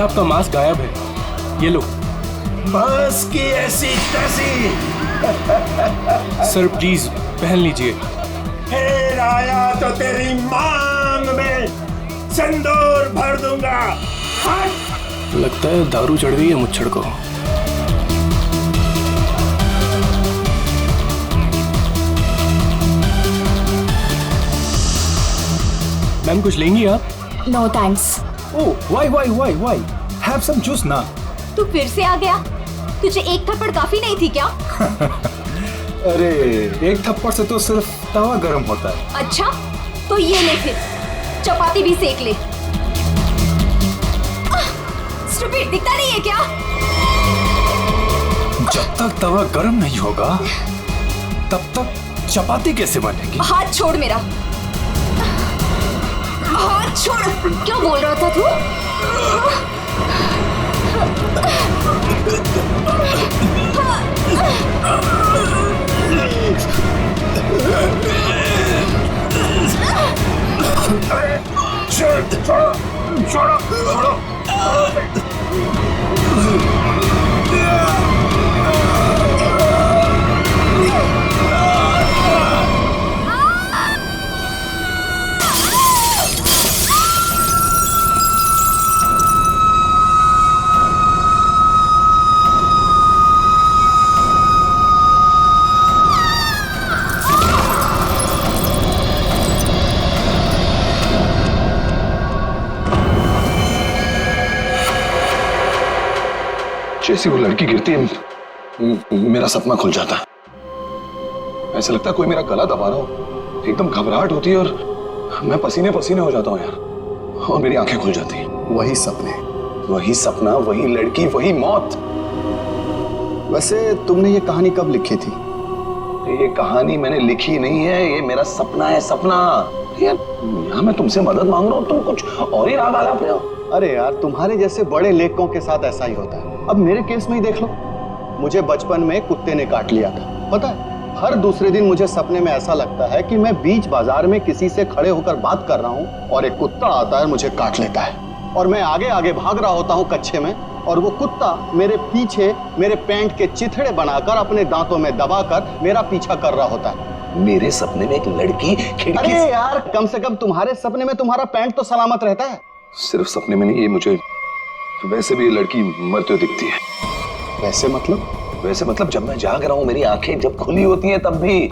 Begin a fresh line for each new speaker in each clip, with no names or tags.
आपका मास्क गायब है, ये लो।
बस की ऐसी तैसी।
सर प्लीज पहन लीजिए।
फिर आया तो तेरी मांग में सिंदूर भर दूंगा। हट।
लगता है दारू चढ़ गई है मुच्छड़ को। मैम कुछ लेंगी आप?
No thanks.
Oh why have some juice ना।
तू फिर से आ गया? तुझे एक थप्पड़ काफी नहीं थी क्या?
अरे एक थप्पड़ से तो सिर्फ तवा गर्म होता है।
अच्छा तो ये ले फिर, चपाती भी सेक ले। स्टूपिड, दिखता नहीं है क्या?
जब तक तवा गर्म नहीं होगा तब तक चपाती कैसे बनेगी?
हाथ छोड़ मेरा, हाथ छोड़। क्या बोल रहा था तू?
छोड़ो।
जैसी वो लड़की गिरती है मेरा सपना खुल जाता है। ऐसा लगता है कोई मेरा गला दबा रहा हो। एकदम घबराहट होती है और मैं पसीने पसीने हो जाता हूँ यार, और मेरी आंखें खुल जाती हैं।
वही सपने,
वही सपना, वही लड़की, वही मौत।
वैसे तुमने ये कहानी कब लिखी थी?
ये कहानी मैंने लिखी नहीं है, ये मेरा सपना है। सपना यार, यहाँ मैं तुमसे मदद मांग रहा हूँ, तुम कुछ और ही राग आलाप रहे हो।
अरे यार, तुम्हारे जैसे बड़े लेखकों के साथ ऐसा ही होता है। अब मेरे केस में ही देख लो, मुझे बचपन में कुत्ते ने काट लिया था। पता है, हर दूसरे दिन मुझे सपने में ऐसा लगता है कि मैं बीच बाजार में किसी से खड़े होकर बात कर रहा हूँ और एक कुत्ता आता है, मुझे काट लेता है और मैं आगे आगे भाग रहा होता हूँ कच्चे में, और वो कुत्ता मेरे पीछे मेरे पैंट के चिथड़े बनाकर अपने दांतों में दबाकर मेरा पीछा कर रहा होता है।
मेरे सपने में एक लड़की खिड़की।
अरे यार, कम से कम तुम्हारे सपने में तुम्हारा पैंट तो सलामत रहता है।
सिर्फ सपने में नहीं, ये मुझे वैसे भी ये लड़की मरते हुए दिखती है।
वैसे मतलब
जब मैं जाग रहा हूँ, मेरी आंखें जब खुली होती हैं तब भी।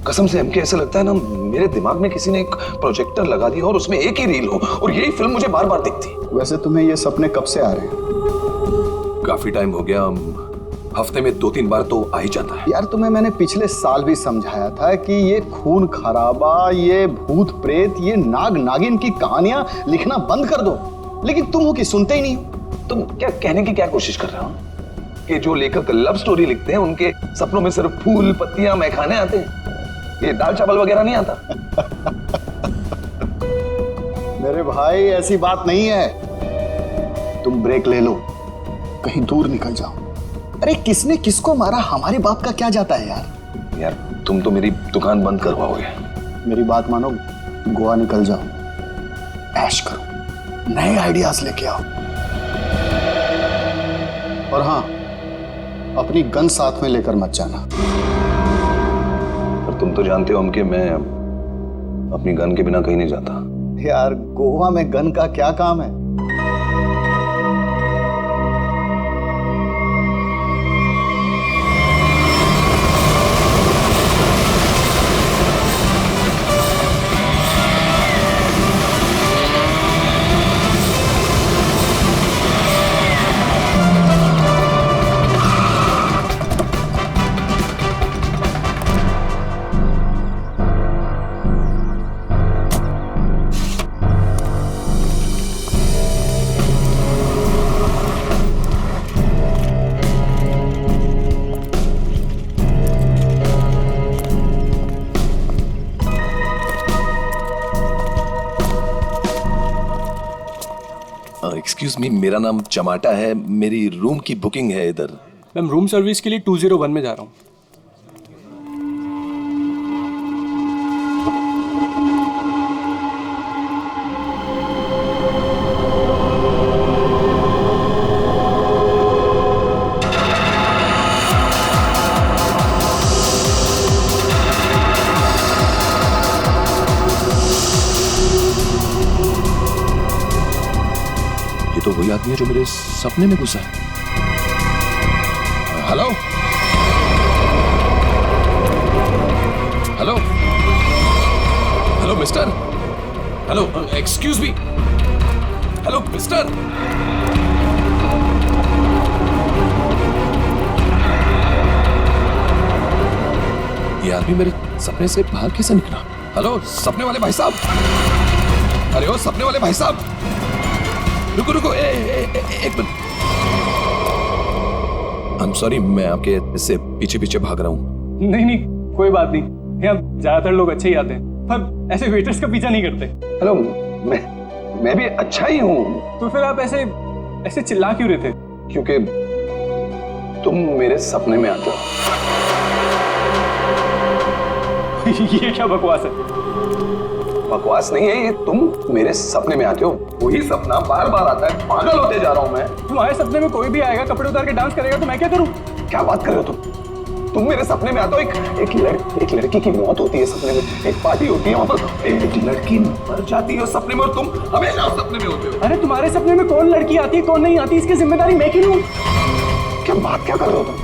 कसम से हमके ऐसा लगता है ना, मेरे दिमाग में किसी ने एक प्रोजेक्टर लगा दिया और उसमें एक ही रील हो और यही फिल्म मुझे बार बार दिखती।
वैसे तुम्हें ये सपने कब से आ रहे हैं?
काफी टाइम हो गया, हफ्ते में 2-3 बार तो आ ही जाता है।
यार, तुम्हें मैंने पिछले साल भी समझाया था कि ये खून खराबा, ये भूत प्रेत, ये नाग नागिन की कहानियां लिखना बंद कर दो, लेकिन तुम हो कि सुनते ही नहीं हो।
तुम क्या कहने की क्या कोशिश कर रहे हो कि जो लेखक लव स्टोरी लिखते हैं उनके सपनों में सिर्फ फूल पत्तियां मैखाने आते हैं, ये दाल चावल वगैरह नहीं आता?
मेरे भाई, ऐसी बात नहीं है। तुम ब्रेक ले लो, कहीं दूर निकल जाओ। अरे किसने किसको मारा, हमारे बाप का क्या जाता है यार।
यार तुम तो मेरी दुकान बंद करवाओगे।
मेरी बात मानो, गोवा निकल जाओ, ऐश करो, नए आइडियाज लेके आओ। और हाँ, अपनी गन साथ में लेकर मत जाना।
पर तुम तो जानते हो हम कि मैं अपनी गन के बिना कहीं नहीं जाता।
यार, गोवा में गन का क्या काम है?
एक्सक्यूज मी, मेरा नाम चमाटा है, मेरी रूम की बुकिंग है इधर।
मैम रूम सर्विस के लिए 201 में जा रहा हूँ।
आदमी है जो मेरे सपने में घुसा है। Hello hello hello mister, hello excuse me, hello mister. ये आदमी मेरे सपने से बाहर कैसे निकला? हेलो सपने वाले भाई साहब, अरे ओ सपने वाले भाई साहब, रुको रुको, एक मिनट। आई एम सॉरी, मैं आपके इससे पीछे पीछे भाग रहा हूँ।
नहीं नहीं, कोई बात नहीं, यहाँ ज्यादातर लोग अच्छे ही आते हैं, पर ऐसे वेटर्स का पीछा नहीं करते।
हेलो, मैं भी अच्छा ही हूँ।
तो फिर आप ऐसे ऐसे चिल्ला क्यों रहे थे?
क्योंकि तुम मेरे सपने में आते हो।
ये क्या बकवास है?
बकवास नहीं है ये, तुम मेरे सपने में आते हो, वही सपना बार बार आता है, पागल होते जा रहा हूं मैं।
तुम्हारे सपने में कोई भी आएगा, कपड़े उतार के डांस करेगा, तो मैं क्या करूं?
क्या बात कर रहे हो तुम मेरे सपने में आते हो, एक लड़की की मौत होती है सपने में, एक पार्टी होती है, वहां पर एक लड़की मर जाती है सपने में, और तुम हमेशा उस सपने में होते हो।
अरे तुम्हारे सपने में कौन लड़की आती है, कौन नहीं आती, इसकी जिम्मेदारी मैं क्यों लूं?
क्या बात क्या कर रहे हो तुम?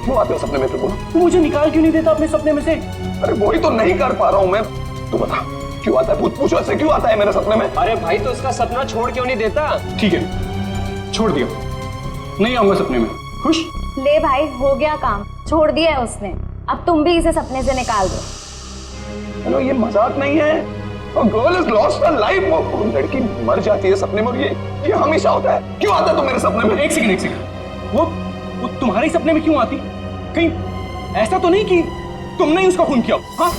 क्यों आते हो सपने में? फिर बोलो,
तू मुझे निकाल क्यों नहीं देता अपने सपने में से?
अरे वही तो नहीं कर पा रहा हूं मैं। तू बता क्यों आता है, पूछो इससे क्यों आता है मेरे सपने में?
अरे भाई, तो उसका सपना छोड़ क्यों नहीं देता?
ठीक है, छोड़ दिया, नहीं आऊंगा सपने में। खुश?
ले भाई, हो गया काम, छोड़ दिया है उसने, अब तुम भी इसे सपने से निकाल दो।
हेलो, ये मजाक नहीं है। A girl is lost her life, वो लड़की मर जाती है सपने में, और ये हमेशा होता है। क्यों आता है तुम मेरे सपने में?
एक सेकंड, वो तुम्हारे सपने में क्यों आती? कहीं ऐसा तो नहीं कि तुमने ही उसका खून किया? हाँ,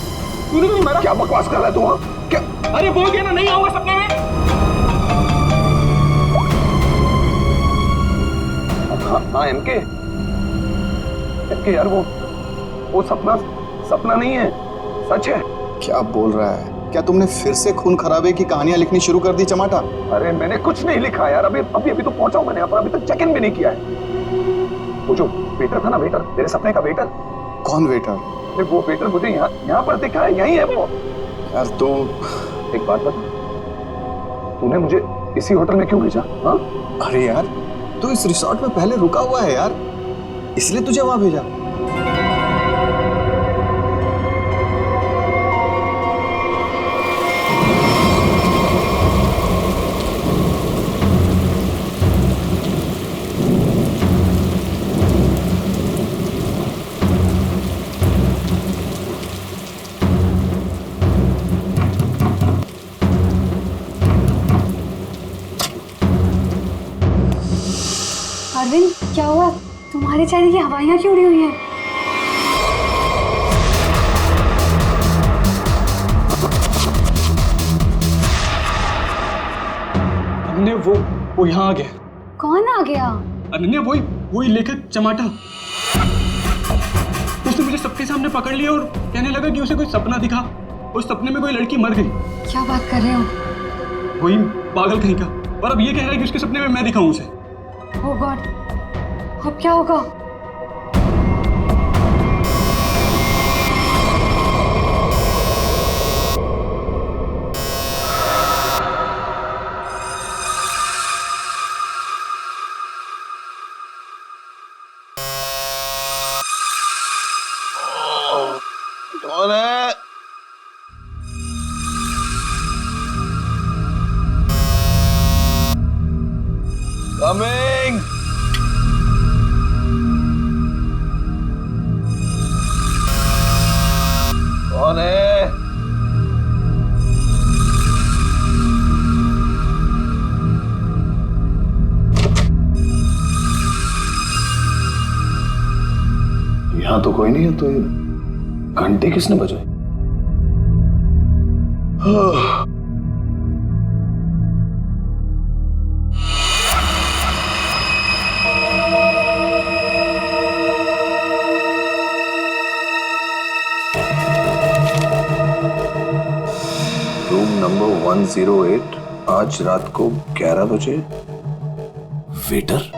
तूने तो नहीं मारा।
क्या बकवास कर रहा है तू? हाँ क्या?
अरे बोल दिया ना, नहीं आऊंगा सपने में।
हाँ एमके यार, वो सपना नहीं है, सच है।
क्या बोल रहा है? क्या तुमने फिर से खून खराबे की कहानियां लिखनी शुरू कर दी चमाटा?
अरे मैंने कुछ नहीं लिखा यार, अभी तो पहुंचा हूं मैंने यहाँ पर, अभी तक चेक इन भी नहीं किया है। वो जो वेटर था ना, वेटर, तेरे सपने का वेटर।
कौन वेटर?
अरे वो वेटर मुझे यहाँ पर दिखा है, यही है वो।
यार तो
एक बात बता, तूने मुझे इसी होटल में क्यों भेजा? हाँ,
अरे यार, तू इस रिसोर्ट में पहले रुका हुआ है यार, इसलिए तुझे वहां भेजा।
अरविंद, क्या हुआ? तुम्हारे चेहरे की हवाइयाँ क्यों उड़ी हुई हैं?
अनन्या, वो यहाँ आ गया।
कौन आ गया?
अनन्या, वही लेखक चमाटा। उसने मुझे सबके सामने पकड़ लिया और कहने लगा कि उसे कोई सपना दिखा, उस सपने में कोई लड़की मर गई।
क्या बात कर रहे हो?
वही पागल कहीं का, और अब ये कह रहा है कि उसके सपने में मैं दिखाऊं उसे।
ओह गॉड, अब क्या होगा?
कौन है? कमिंग। कौन है? यहां तो कोई नहीं है, तो घंटे किसने बजाई? रूम नंबर 108, आज रात को 11 बजे। वेटर?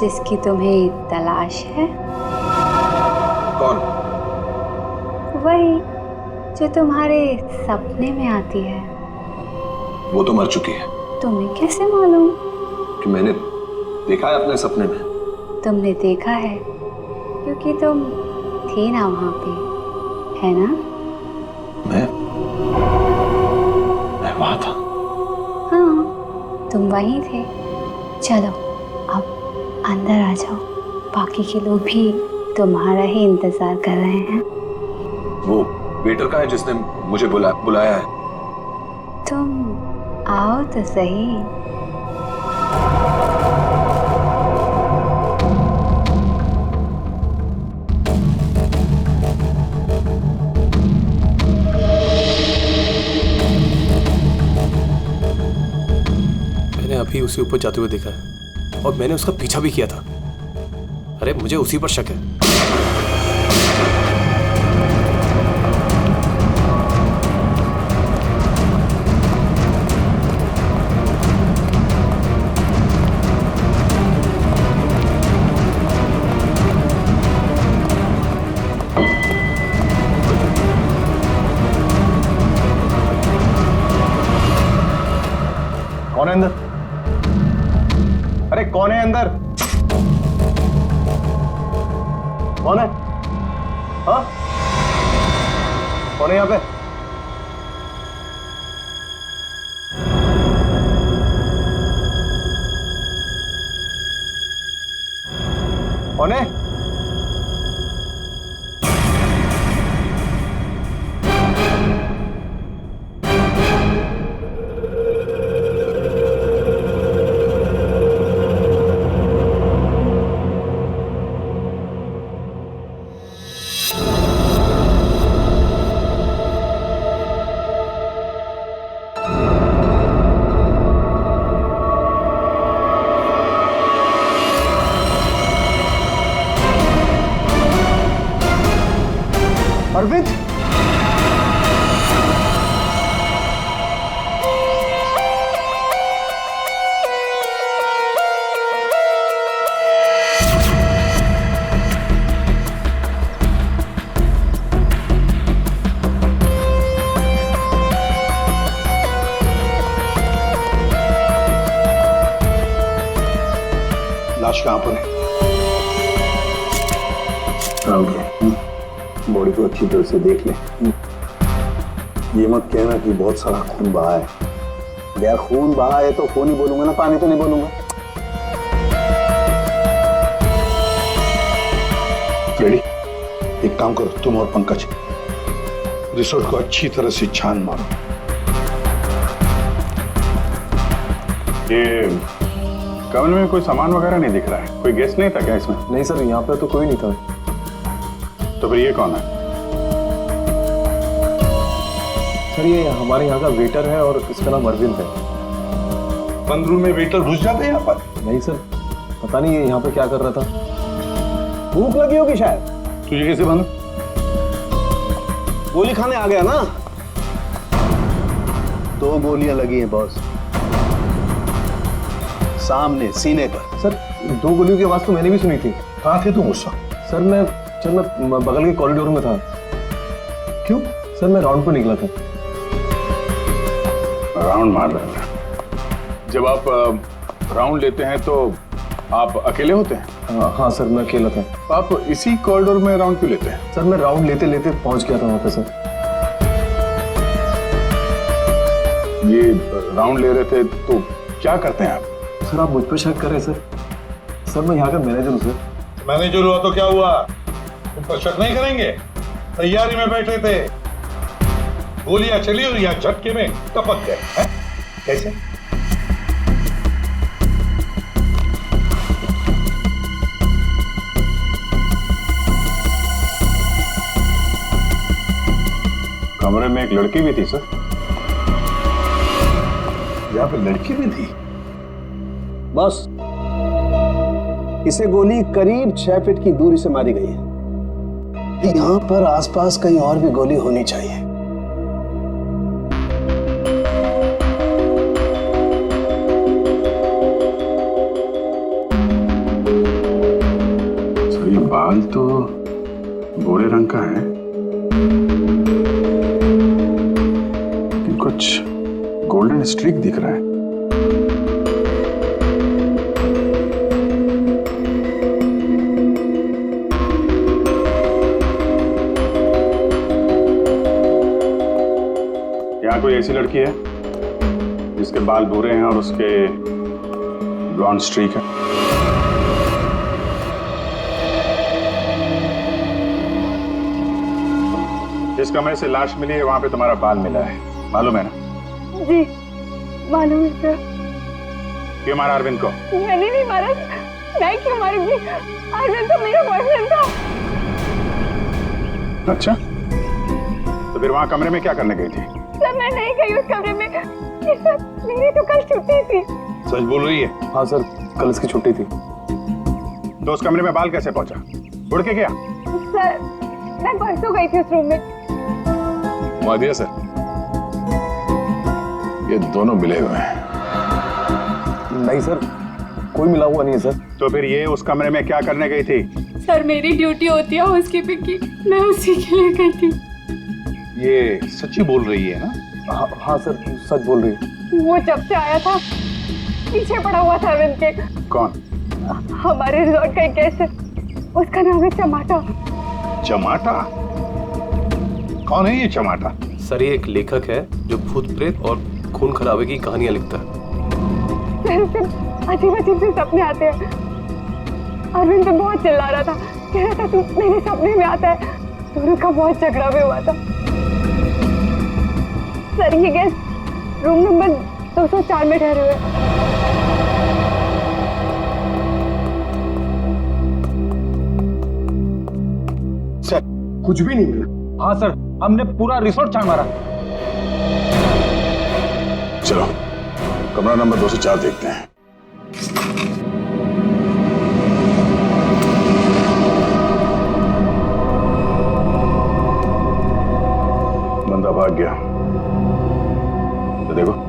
जिसकी तुम्हें तलाश है?
कौन?
वही जो तुम्हारे सपने में आती है।
वो तो मर चुकी है।
तुम्हें कैसे मालूम?
कि मैंने देखा है अपने सपने में।
तुमने देखा है क्योंकि तुम थी ना वहां पे, है ना?
मैं वहां था।
हाँ, तुम वहीं थे। चलो अब अंदर आ जाओ, बाकी के लोग भी तुम्हारा ही इंतजार कर रहे हैं।
वो वेटर का है जिसने मुझे बुलाया है।
तुम आओ तो सही।
मैंने अभी उसी ऊपर जाते हुए देखा है और मैंने उसका पीछा भी किया था। अरे मुझे उसी पर शक है।
कौन है अंदर? अरे कौन है अंदर? कौन है? हाँ, कौन है यहाँ पे? कौन है? अरविंद, लाश कहां पर है?
बॉडी को अच्छी तरह से देख ले। ये मत कहना कि बहुत सारा खून बहा है। यार खून बहा है तो खून ही बोलूंगा ना, पानी तो नहीं बोलूंगा। रेडी? एक काम करो, तुम और पंकज रिसोर्ट को अच्छी तरह से छान मारो।
ये कमरे में कोई सामान वगैरह नहीं दिख रहा है। कोई गेस्ट नहीं था क्या इसमें?
नहीं सर, यहाँ पे तो कोई नहीं था।
तो फिर ये कौन है?
सर ये हमारे यहाँ का वेटर है और इसका नाम अरविंद है।
बंद रूम में वेटर घुस जाते हैं यहाँ पर?
नहीं सर, पता नहीं ये यहाँ पे क्या कर रहा था।
भूख लगी होगी शायद।
तुझे कैसे मालूम?
गोली खाने आ गया ना। 2 गोलियां लगी हैं बॉस, सामने सीने पर।
सर 2 गोलियों की आवाज तो मैंने भी सुनी थी।
कहाँ थे तुम उस वक्त?
सर मैं बगल के कॉरिडोर में था।
क्यों?
सर मैं राउंड पर निकला था।
राउंड मार रहे हैं। जब आप राउंड लेते हैं तो आप अकेले होते हैं?
हाँ सर, मैं अकेला था।
आप इसी कॉरिडोर में राउंड क्यों लेते हैं?
सर मैं राउंड लेते लेते पहुंच गया था वहां पे सर।
ये राउंड ले रहे थे तो क्या करते हैं आप?
सर आप मुझ पर शक कर रहे हैं सर। सर मैं यहाँ का मैनेजर हूँ सर।
मैनेजर हुआ तो क्या हुआ? तुम पर शक नहीं करेंगे? तैयारी में बैठे थे, गोलियां चली और यहाँ झटके में टपक गए हैं? कैसे?
कमरे में एक लड़की भी थी सर।
यहाँ पे लड़की भी थी?
बस इसे गोली करीब 6 फीट की दूरी से मारी गई है। यहाँ पर आसपास कहीं और भी गोली होनी चाहिए।
बाल तो भूरे रंग का है, लेकिन कुछ गोल्डन स्ट्रीक दिख रहा है। यहाँ कोई ऐसी लड़की है जिसके बाल भूरे हैं और उसके ब्लॉन्ड स्ट्रीक है? जिस कमरे से लाश मिली है वहां पे तुम्हारा बाल मिला है, मालूम है ना?
जी मालूम है सर।
क्यों मारा अरविंद को?
मैंने नहीं मारा। मैं क्यों मारूंगी? अरविंद तो मेरा बॉयफ्रेंड था।
अच्छा, तो फिर वहां कमरे में क्या करने गई थी?
सर मैं नहीं गई उस कमरे में। सर मेरी तो कल छुट्टी थी।
सच बोल रही है?
हाँ सर, कल इसकी छुट्टी थी।
तो उस कमरे में बाल कैसे पहुंचा? उड़ के गया?
सर मैं परसों गई थी उस रूम में।
मादिया सर, ये दोनों मिले हुए हैं।
नहीं सर, कोई मिला हुआ नहीं है सर।
तो फिर ये उस कमरे में क्या करने गई थी?
सर मेरी ड्यूटी होती है हाउसकीपिंग की, मैं उसी के लिए गई थी।
ये सच्ची बोल रही है ना?
हाँ सर, सच बोल रही है।
वो जब से आया था पीछे पड़ा हुआ था अरविंद के।
कौन?
हमारे रिजॉर्ट का एक गेस्ट है, उसका नाम है चमाटा।
चमाटा? कौन है ये चमाटा?
सर ये एक लेखक है जो भूत प्रेत और खून खराबे की कहानियां लिखता है।
सर उसे अजीब अजीब से सपने आते हैं। अरविंद तो बहुत चिल्ला रहा था, कह रहा था तू मेरे सपने में आता है। दोनों का बहुत झगड़ा भी हुआ था। सर ये गेस्ट रूम नंबर 204 में ठहरे हुए।
सर कुछ भी नहीं मिला। हाँ सर, हमने पूरा रिसोर्ट छान मारा।
चलो कमरा नंबर 204 देखते हैं। बंदा भाग गया, तो देखो।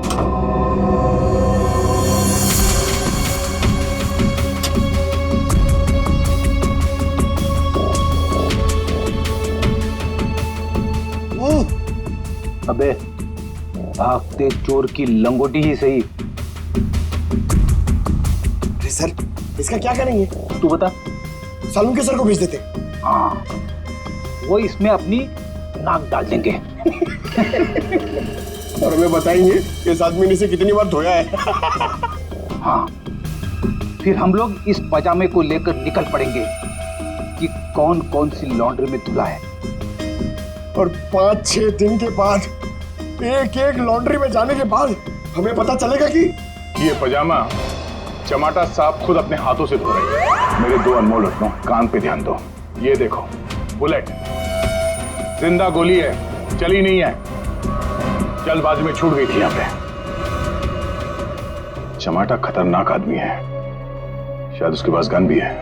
अबे भागते चोर की लंगोटी ही सही।
अरे सर इसका क्या करेंगे?
तू बता।
सालून के सर को भेज देते।
हाँ, वो इसमें अपनी नाक डाल देंगे।
और हमें बताएंगे इस आदमी ने इसे कितनी बार धोया है।
हाँ, फिर हम लोग इस पजामे को लेकर निकल पड़ेंगे कि कौन कौन सी लॉन्ड्री में धुला है।
और 5-6 दिन के बाद एक एक लॉन्ड्री में जाने के बाद हमें पता चलेगा कि
ये पजामा चमाटा साहब खुद अपने हाथों से धो रहे हैं। मेरे 2 अनमोल रत्नों, कान पे ध्यान दो। ये देखो बुलेट, जिंदा गोली है, चली नहीं है, जल्दबाजी में छूट गई थी। यहाँ पे चमाटा खतरनाक आदमी है, शायद उसके पास गन भी है।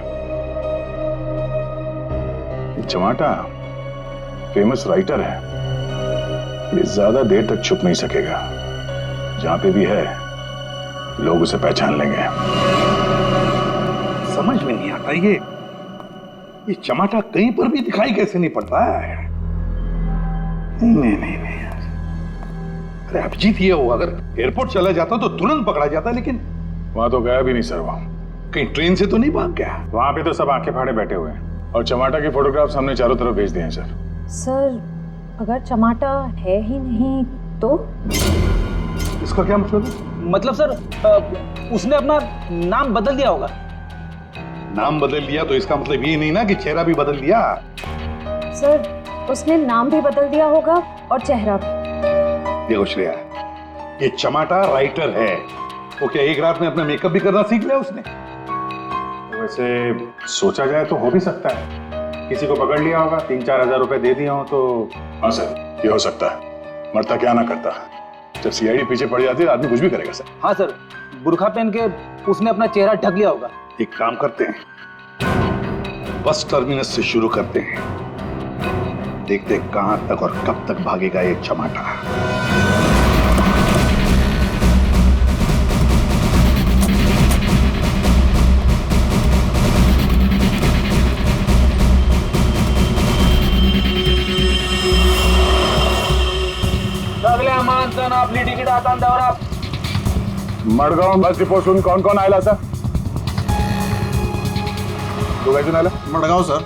चमाटा फेमस राइटर है, ये ज्यादा देर तक छुप नहीं सकेगा। जहां पे भी है लोग उसे पहचान लेंगे।
समझ में नहीं आता ये चमाटा कहीं पर भी दिखाई कैसे नहीं पड़ता है। नहीं अरे अभिजीत ये हो, अगर एयरपोर्ट चला जाता तो तुरंत पकड़ा जाता, लेकिन
वहां तो गया भी नहीं सर। वो
कहीं ट्रेन से तो नहीं भाग गया?
वहां पे तो सब आंखें फाड़े बैठे हुए हैं और चमाटा के फोटोग्राफ्स हमने चारों तरफ भेज दिए हैं सर।
सर अगर चमाटा है ही नहीं तो?
इसका क्या मतलब है?
मतलब सर उसने अपना नाम बदल दिया होगा।
नाम बदल दिया तो इसका मतलब ये नहीं ना कि चेहरा भी बदल दिया।
सर उसने नाम भी बदल दिया होगा और चेहरा भी।
देखो श्रेया, ये चमाटा राइटर है, वो क्या एक रात में अपना मेकअप भी करना सीख लिया उसने?
वैसे सोचा जाए तो हो भी सकता है, किसी को पकड़ लिया होगा, 3-4 हजार रुपए दे दिए हो तो। हाँ सर, ये हो सकता है। मरता क्या ना करता, जब सीआईडी पीछे पड़ जाती है आदमी कुछ भी करेगा सर।
हाँ सर, बुर्खा पहन के उसने अपना चेहरा ढक लिया होगा।
एक काम करते हैं, बस टर्मिनस से शुरू करते हैं, देखते कहां तक और कब तक भागेगा ये चमाटा।
आपली तिकीट हातान दवरा.
मडगाव बस डिपोसून कोण कोण आयला सर? तू काय आला?
मडगाव सर.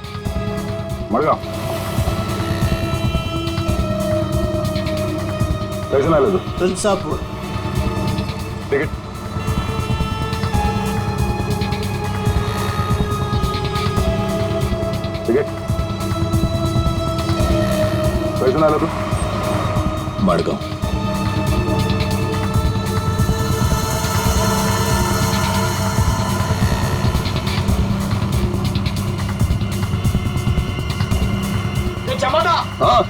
मडगाव कैसून आला तू?
तुलसापूर.
तिकीट तिकीट कैसून आला तू?
मडगाव.
चमाटा.
हाँ.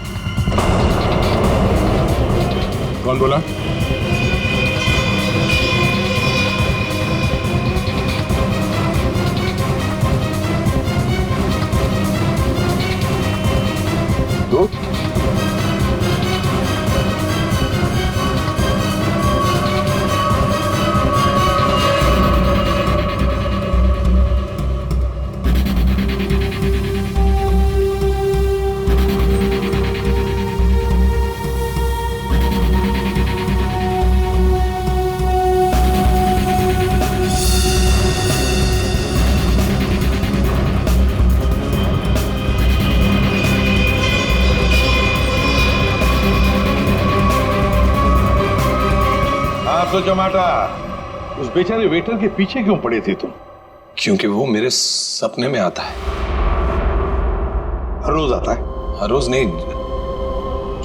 कौन बोला? तू?
तो जमाटा, उस बेचारे वेटर के पीछे क्यों पड़े थे तुम?
क्योंकि वो मेरे सपने में आता है.
हर रोज आता है?
हर रोज नहीं,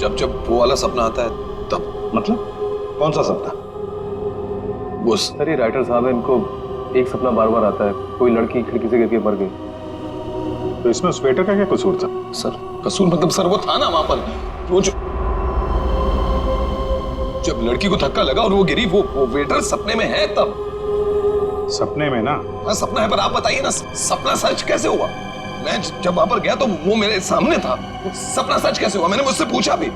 जब जब वो वाला सपना आता है तब.
मतलब कौन सा सपना?
वो
सर ये राइटर साहब है, इनको एक सपना बार बार आता है, कोई लड़की खिड़की से गिर के मर गई.
तो इसमें उस वेटर का क्या कसूर था?
सर कसूर मतलब सर वो था ना वहां पर, वो जो जब लड़की को धक्का लगा और वो गिरी, वो वेटर सपने में है तब.
सपने में ना?
हाँ सपना है, पर आप बताइए ना सपना सच कैसे हुआ? मैं जब वहां पर गया तो वो मेरे सामने था, सपना सच कैसे हुआ? मैंने मुझसे पूछा भी.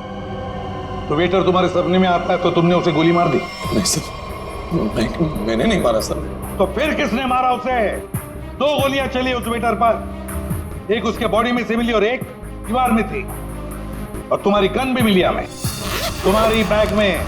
तो वेटर तुम्हारे सपने में आता है तो तुमने उसे गोली मार दी?
नहीं सर, मैंने नहीं मारा सर.
तो फिर किसने मारा उसे? 2 गोलियां चली उस वेटर पर, एक उसके बॉडी में से मिली और एक दीवार में थी. और तुम्हारी गन भी मिली हमें तुम्हारी बैग में.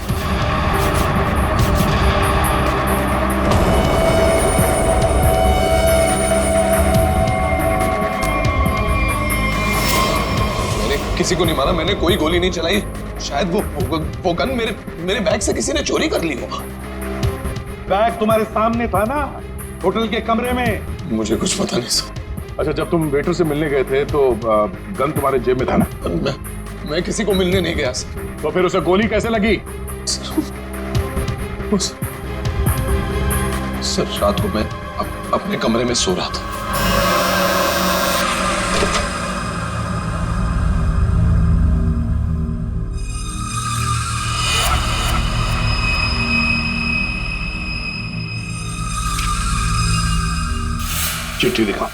मैंने किसी को नहीं मारा, मैंने कोई गोली नहीं चलाई. शायद वो गन मेरे बैग से किसी ने चोरी कर ली हो.
बैग तुम्हारे सामने था ना, होटल के कमरे में.
मुझे कुछ पता नहीं सर.
अच्छा, जब तुम वेटर से मिलने गए थे तो गन तुम्हारे जेब में था ना?
मैं किसी को मिलने नहीं गया सर.
तो फिर उसे गोली कैसे लगी?
सर रात को मैं अपने कमरे में सो रहा था.
चिट्ठी दिखा.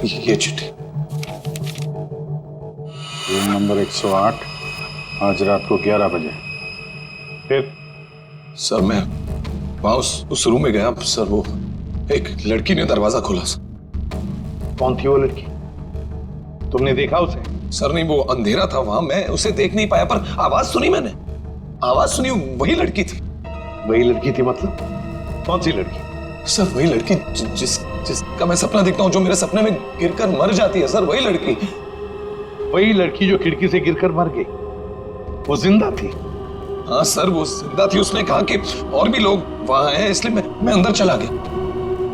ये चिट्ठी.
रूम नंबर 108, आज रात को 11 बजे. फिर?
सर मैं वहां उस रूम में गया सर. वो एक लड़की ने दरवाजा खोला सर.
कौन थी वो लड़की? तुमने देखा उसे?
सर नहीं, वो अंधेरा था वहां, मैं उसे देख नहीं पाया, पर आवाज सुनी मैंने. आवाज सुनी, वही लड़की थी.
वही लड़की थी मतलब? कौन सी लड़की?
सर वही लड़की जिसका मैं सपना देखता हूँ, जो मेरे सपने में गिरकर मर जाती है सर. वही लड़की.
वही लड़की जो खिड़की से गिरकर मर गई, वो जिंदा थी?
हाँ सर वो जिंदा थी. उसने कहा कि और भी लोग वहां हैं, इसलिए मैं अंदर चला गया.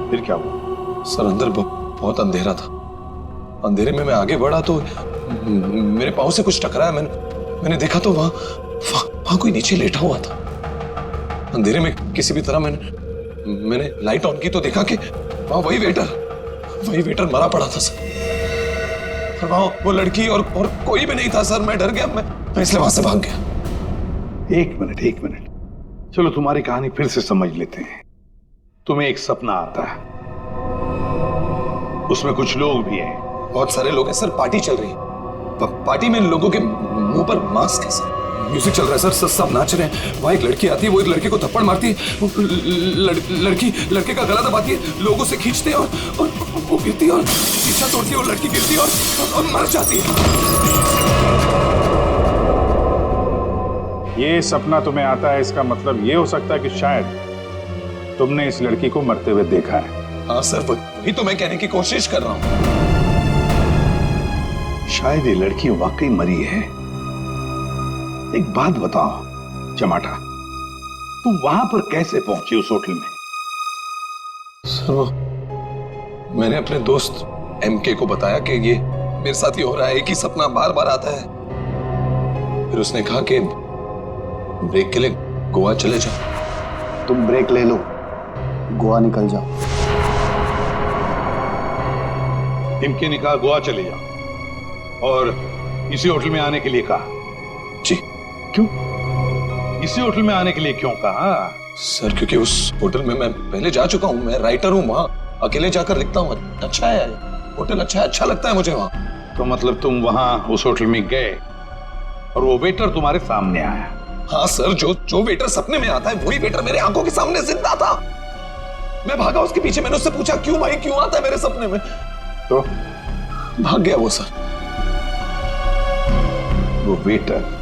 फिर क्या हुआ?
सर अंदर बहुत अंधेरा था. अंधेरे में मैं आगे बढ़ा तो मेरे पाँव से कुछ टकराया. मैंने देखा तो वहां कोई नीचे लेटा हुआ था. अंधेरे में किसी भी तरह मैंने लाइट ऑन की तो देखा कि वहां वही वेटर मरा पड़ा था सर. और वहां वो लड़की और कोई भी नहीं था सर. मैं डर गया, मैं इसलिए वहां से भाग गया.
एक मिनट, चलो तुम्हारी कहानी फिर से समझ लेते हैं. तुम्हें एक सपना आता है, उसमें कुछ लोग भी हैं.
बहुत सारे लोग हैं सर. पार्टी चल रही है. पार्टी में लोगों के मुंह पर मास्क है सर. म्यूजिक चल रहा है सर, सब नाच रहे हैं. वहां एक लड़की आती है, वो एक लड़के को थप्पड़ मारती है. लड़की लड़के का गला दबाती है, लोगों से खींचते हैं और वो गिरती है और शीशा तोड़ती है और लड़की गिरती है और मर जाती है.
ये सपना तुम्हें आता है, इसका मतलब ये हो सकता है कि शायद तुमने इस लड़की को मरते हुए देखा है।
हाँ सर, वही तो मैं कहने की कोशिश कर रहा हूं।
शायद ये लड़की वाकई मरी है। एक बात बताओ चमाटा, तुम वहां पर कैसे पहुंची उस होटल में?
सर, मैंने अपने दोस्त एमके को बताया कि ये मेरे साथ ही हो रहा है, एक ही सपना बार बार आता है। फिर उसने कहा कि ब्रेक के लिए गोवा चले जाओ।
तुम ब्रेक ले लो, गोवा निकल जाओ।
इनके ने कहा गोवा चले जाओ और इसी होटल में आने के लिए कहा।
जी।
क्यों इसी होटल में आने के लिए क्यों कहा?
सर क्योंकि उस होटल में मैं पहले जा चुका हूं, मैं राइटर हूं, वहां अकेले जाकर लिखता हूं। अच्छा है होटल, अच्छा लगता है मुझे वहां।
तो मतलब तुम वहां उस होटल में गए और वो वेटर तुम्हारे सामने आया?
हाँ सर, जो वेटर सपने में आता है वही वेटर मेरे आंखों के सामने जिंदा था। मैं भागा उसके पीछे, मैंने उससे पूछा क्यों भाई, क्यों आता है मेरे सपने में?
तो
भाग गया वो सर।
वो वेटर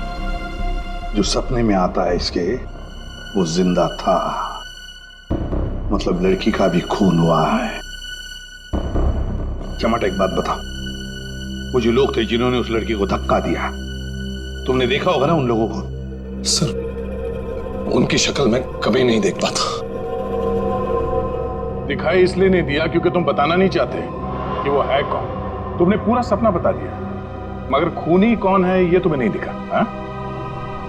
जो सपने में आता है इसके, वो जिंदा था। मतलब लड़की का भी खून हुआ है। चमाटा एक बात बता, वो जो लोग थे जिन्होंने उस लड़की को धक्का दिया, तुमने देखा होगा ना उन लोगों को?
सर उनकी शक्ल मैं कभी नहीं देख पाता।
दिखाई इसलिए नहीं दिया क्योंकि तुम बताना नहीं चाहते कि वो है कौन। तुमने पूरा सपना बता दिया, मगर खूनी कौन है ये तुम्हें नहीं दिखा। हा?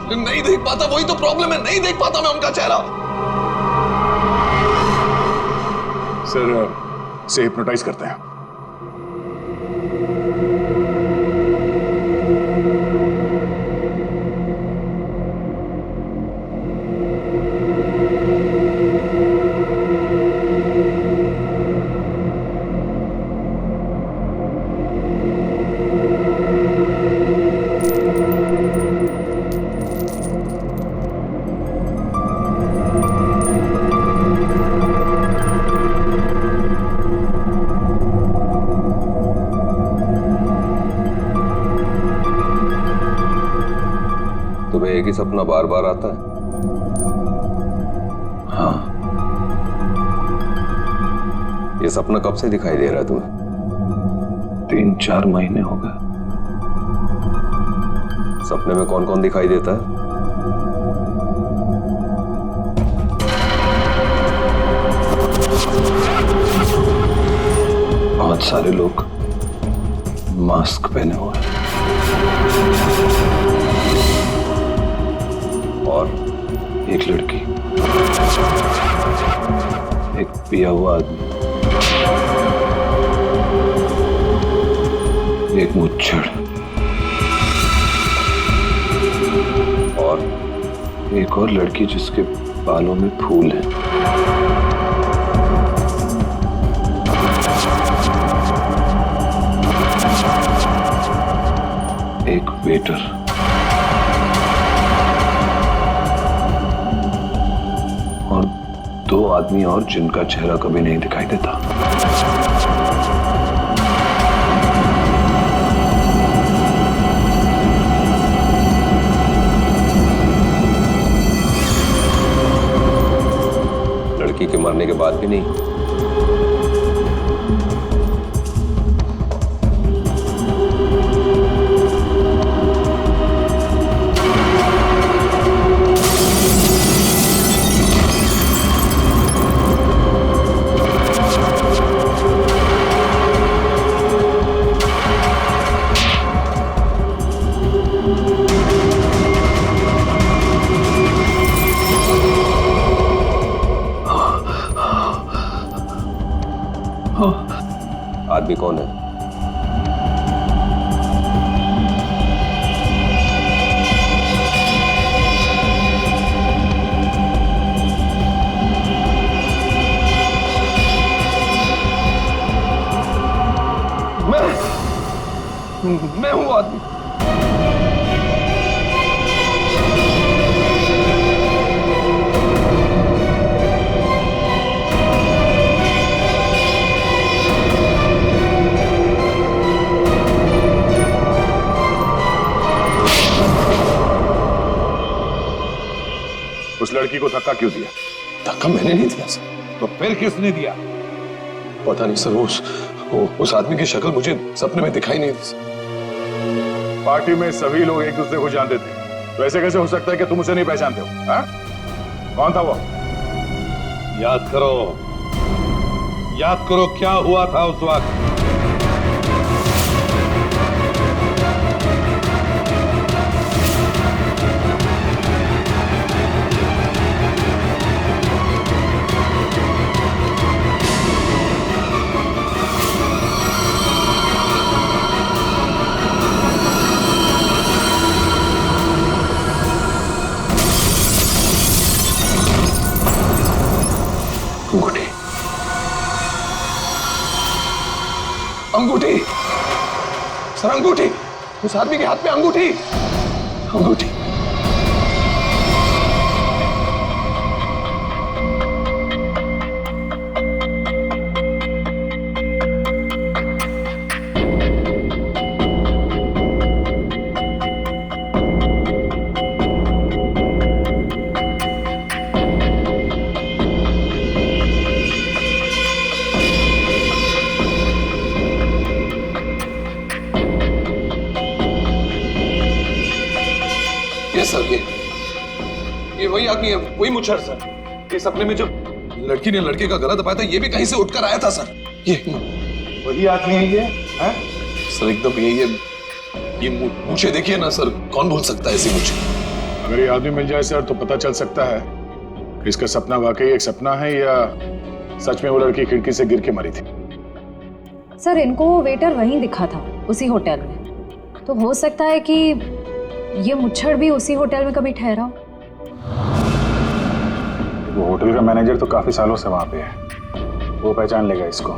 नहीं देख पाता, वही तो प्रॉब्लम है, नहीं देख पाता मैं उनका चेहरा।
सर से हिप्नोटाइज करते हैं।
तुम्हें एक ही सपना बार बार आता है?
हाँ।
ये सपना कब से दिखाई दे रहा है तुम्हें?
3-4 महीने हो गए।
सपने में कौन कौन दिखाई देता है?
बहुत सारे लोग मास्क पहने हुए हैं।
और
एक लड़की, एक पिया हुआ आदमी, एक मुच्छड़
और
एक और लड़की जिसके बालों में फूल हैं। एक वेटर, और 2 आदमी और जिनका चेहरा कभी नहीं दिखाई देता।
लड़की के मरने के बाद भी नहीं? आदमी कौन है?
मैं हूं आदमी।
लड़की को धक्का क्यों दिया?
धक्का मैंने नहीं दिया सर।
तो फिर किसने दिया?
पता नहीं सर, उस आदमी की शक्ल मुझे सपने में दिखाई नहीं दी सर।
पार्टी में सभी लोग एक दूसरे को जानते थे, तो ऐसे कैसे हो सकता है कि तुम उसे नहीं पहचानते हो? हाँ? कौन था वो?
याद करो क्या हुआ था उस वक्त।
अंगूठी सर, अंगूठी, उस आदमी के हाथ में अंगूठी। सर ये वही आदमी है, वही मुच्छर सर। ये सपने में जो लड़की ने लड़के का गला दबाया था, ये भी कहीं से उठकर आया था सर। ये
वही आदमी है ये? है?
सर एकदम ये मुझे देखिए ना सर, कौन भूल सकता है ऐसी मुझे।
अगर ये आदमी मिल जाए सर तो पता चल सकता है इसका सपना वाकई एक सपना है या सच में वो लड़की खिड़की से गिर के मरी थी।
सर इनको वो वेटर वहीं दिखा था, उसी होटल में। तो हो सकता है कि ये मुच्छड़ भी उसी होटल में कभी ठहरा हो।
वो होटल का मैनेजर तो काफी सालों से वहां पे है, वो पहचान लेगा इसको।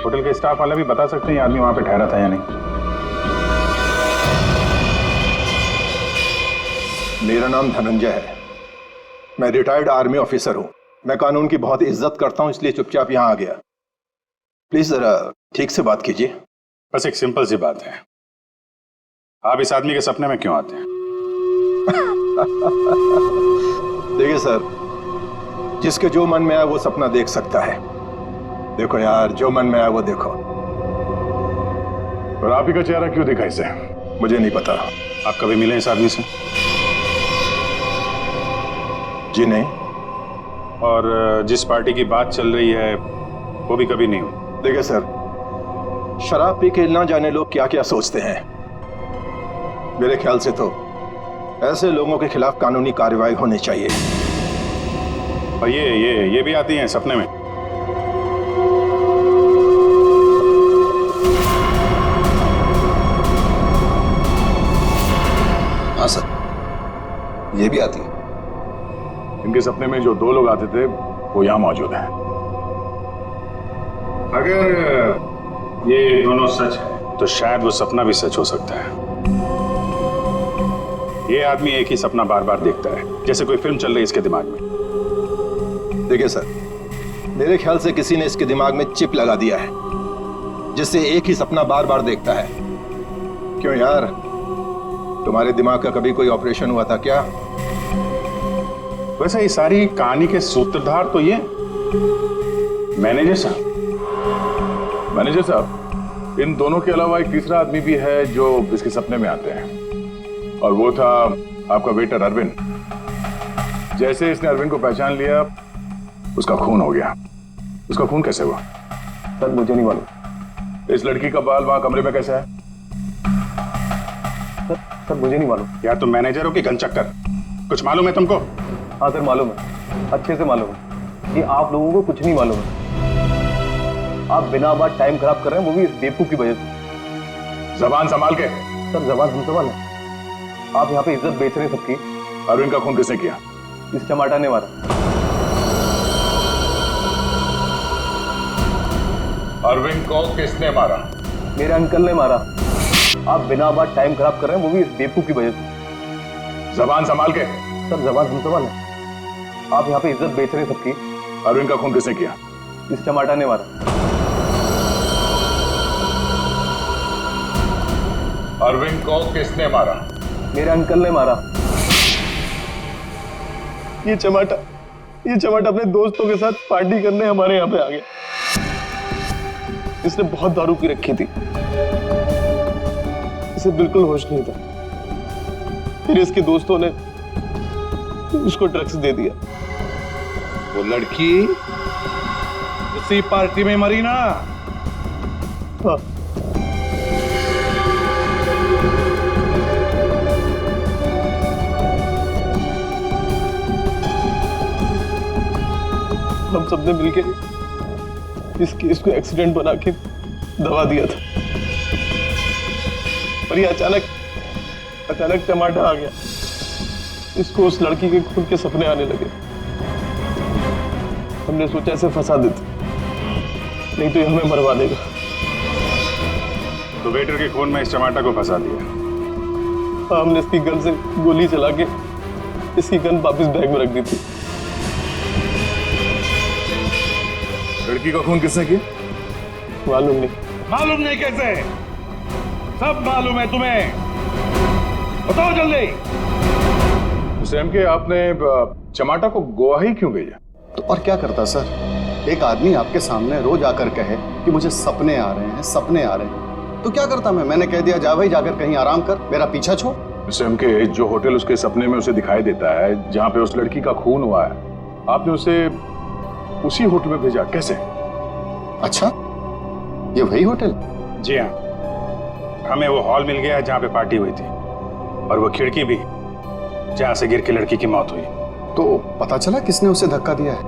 होटल के स्टाफ वाले भी बता सकते हैं आदमी वहां पे ठहरा था या नहीं।
मेरा नाम धनंजय है, मैं रिटायर्ड आर्मी ऑफिसर हूं। मैं कानून की बहुत इज्जत करता हूं, इसलिए चुपचाप यहां आ गया। प्लीज जरा ठीक से बात कीजिए।
बस एक सिंपल सी बात है, आप इस आदमी के सपने में क्यों आते हैं?
देखिए सर, जिसके जो मन में आए वो सपना देख सकता है। देखो यार, जो मन में आए वो देखो।
और आप ही का चेहरा क्यों दिखा इसे?
मुझे नहीं पता।
आप कभी मिले इस आदमी से?
जी नहीं।
और जिस पार्टी की बात चल रही है वो भी कभी नहीं हुई?
देखिए सर, शराब पी के ना जाने लोग क्या क्या सोचते हैं। मेरे ख्याल से तो ऐसे लोगों के खिलाफ कानूनी कार्रवाई होनी चाहिए।
और ये भी आती हैं सपने में?
हाँ सर, ये भी आती है।
इनके सपने में जो दो लोग आते थे वो यहां मौजूद हैं। अगर ये दोनों सच है तो शायद वो सपना भी सच हो सकता है। ये आदमी एक ही सपना बार बार देखता है, जैसे कोई फिल्म चल रही है इसके दिमाग में।
देखिए सर, मेरे ख्याल से किसी ने इसके दिमाग में चिप लगा दिया है, जिससे एक ही सपना बार बार देखता है। क्यों यार, तुम्हारे दिमाग का कभी कोई ऑपरेशन हुआ था क्या?
वैसे ये सारी कहानी के सूत्रधार तो ये मैनेजर साहब, इन दोनों के अलावा एक तीसरा आदमी भी है जो इसके सपने में आते हैं, और वो था आपका वेटर अरविंद। जैसे इसने अरविंद को पहचान लिया, उसका खून हो गया। उसका खून कैसे हुआ?
सर मुझे नहीं मालूम।
इस लड़की का बाल वहां कमरे में कैसे है?
सर मुझे नहीं मालूम।
यार तुम मैनेजर हो कि गन चक्कर? कुछ मालूम है तुमको?
हाँ सर मालूम है, अच्छे से मालूम है कि आप लोगों को कुछ नहीं मालूम है। आप बिना बात टाइम खराब कर रहे हैं, वो भी इस बेवकूफ की वजह से।
जबान संभाल के।
सर जबान हम संभाल, आप यहाँ पे इज्जत बेच रहे हैं सबकी।
अरविंद का खून किसने किया?
इस चमाटा ने मारा।
अरविंद को किसने मारा?
मेरे अंकल ने मारा। आप बिना बात टाइम खराब कर रहे हैं, वो भी इस बेवकूफ की वजह से।
जबान संभाल के।
सर जबान हम संभाल, आप यहाँ पे इज्जत बेच रहे हैं सबकी।
अरविंद का खून किसने किया?
इस चमाटा ने मारा।
अरविंद को किसने मारा?
मेरे अंकल ने मारा।
ये चमाटा अपने दोस्तों के साथ पार्टी करने हमारे यहाँ पे आ गया। इसने बहुत दारू पी रखी थी, इसे बिल्कुल होश नहीं था। फिर इसके दोस्तों ने उसको ड्रग्स दे दिया।
वो लड़की उसी पार्टी में मरी ना?
हाँ। हम सबने मिलके इस केस को एक्सीडेंट बना के दबा दिया था, पर ये अचानक टमाटा आ गया। इसको उस लड़की के खून के सपने आने लगे। हमने सोचा इसे फंसा देते, नहीं तो ये हमें मरवा देगा।
तो वेटर के खून में इस टमाटा को फंसा दिया?
हमने इसकी गन से गोली चला के इसकी गन वापस बैग में रख दी थी।
लड़की का खून किसने किया?
मालूम नहीं।
मालूम नहीं कैसे? सब मालूम है तुम्हें, बताओ जल्दी।
सैम के आपने चमाटा को गोवा ही क्यों भेजा?
तो और क्या करता सर, एक आदमी आपके सामने रोज आकर कहे कि मुझे सपने आ रहे हैं, तो क्या करता मैंने कह दिया जा भाई जाकर कहीं आराम कर, मेरा पीछा छोड़।
सैम के जो होटल उसके सपने में उसे दिखाई देता है, जहां पे उस लड़की का खून हुआ है, आपने उसे उसी होटल में भेजा, कैसे?
अच्छा, ये वही होटल?
जी हाँ, हमें वो हॉल मिल गया जहां पे पार्टी हुई थी, और वो खिड़की भी जहां से गिर के लड़की की मौत हुई।
तो पता चला किसने उसे धक्का दिया है?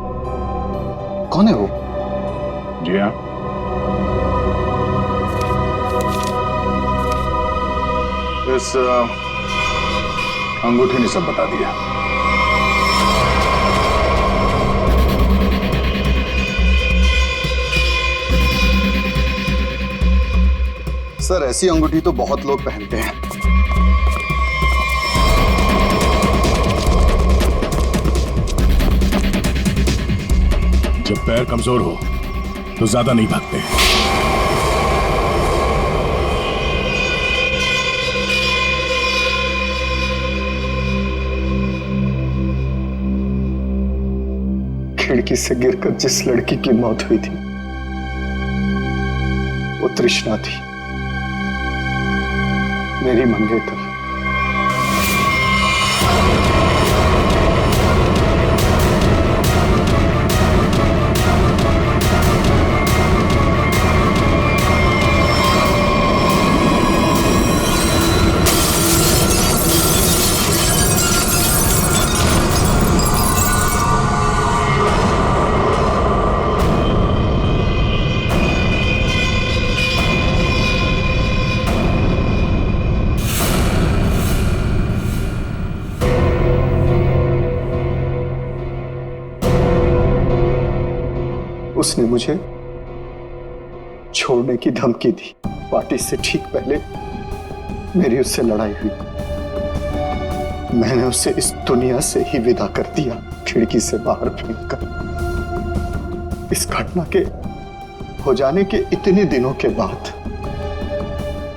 कौन है वो?
जी हाँ, इस अंगूठी ने सब बता दिया।
सर, ऐसी अंगूठी तो बहुत लोग पहनते हैं।
जब पैर कमजोर हो तो ज्यादा नहीं भागते।
खिड़की से गिरकर जिस लड़की की मौत हुई थी वो तृष्णा थी, मेरी मंगेतर। उसने मुझे छोड़ने की धमकी दी। पार्टी से ठीक पहले मेरी उससे लड़ाई हुई। मैंने उसे इस दुनिया से ही विदा कर दिया, खिड़की से बाहर फेंककर। इस घटना के हो जाने के इतने दिनों के बाद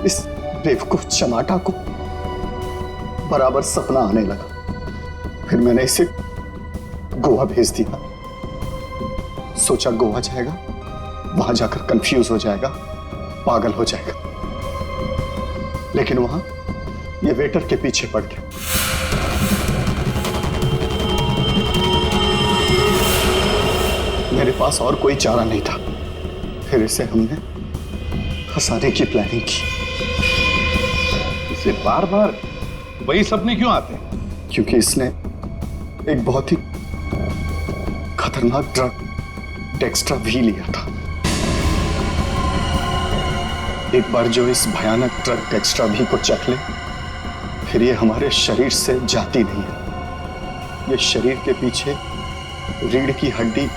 इस बेवकूफ चमाटा को बराबर सपना आने लगा। फिर मैंने इसे गोवा भेज दिया। सोचा गोवा जाएगा, वहां जाकर कंफ्यूज हो जाएगा, पागल हो जाएगा, लेकिन वहां ये वेटर के पीछे पड़ गया। मेरे पास और कोई चारा नहीं था। फिर इसे हमने फंसाने की प्लानिंग की।
इसे बार बार वही सपने क्यों आते हैं?
क्योंकि इसने एक बहुत ही खतरनाक ड्रग डेक्स्ट्रा भी लिया था। एक बार जो इस भयानक ड्रग डेक्स्ट्रा भी को चख ले, फिर ये हमारे शरीर से जाती नहीं है। ये शरीर के पीछे रीढ़ की हड्डी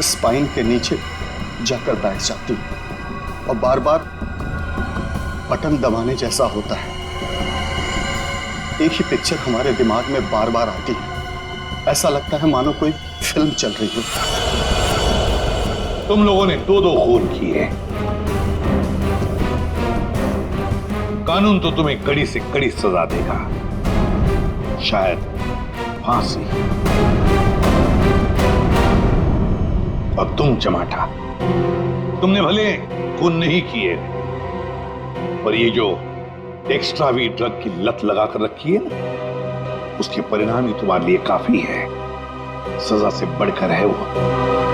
स्पाइन के नीचे जाकर बैठ जाती है और बार बार बटन दबाने जैसा होता है। एक ही पिक्चर हमारे दिमाग में बार बार आती है। ऐसा लगता है मानो कोई फिल्म चल रही हो।
तुम लोगों ने दो खून किए। कानून तो तुम्हें कड़ी से कड़ी सजा देगा, शायद फांसी। और तुम चमाटा, तुमने भले खून नहीं किए, पर ये जो एक्स्ट्रा वी ड्रग की लत लगा कर रखी है ना, उसके परिणाम ही तुम्हारे लिए काफी है। सजा से बढ़कर है वो।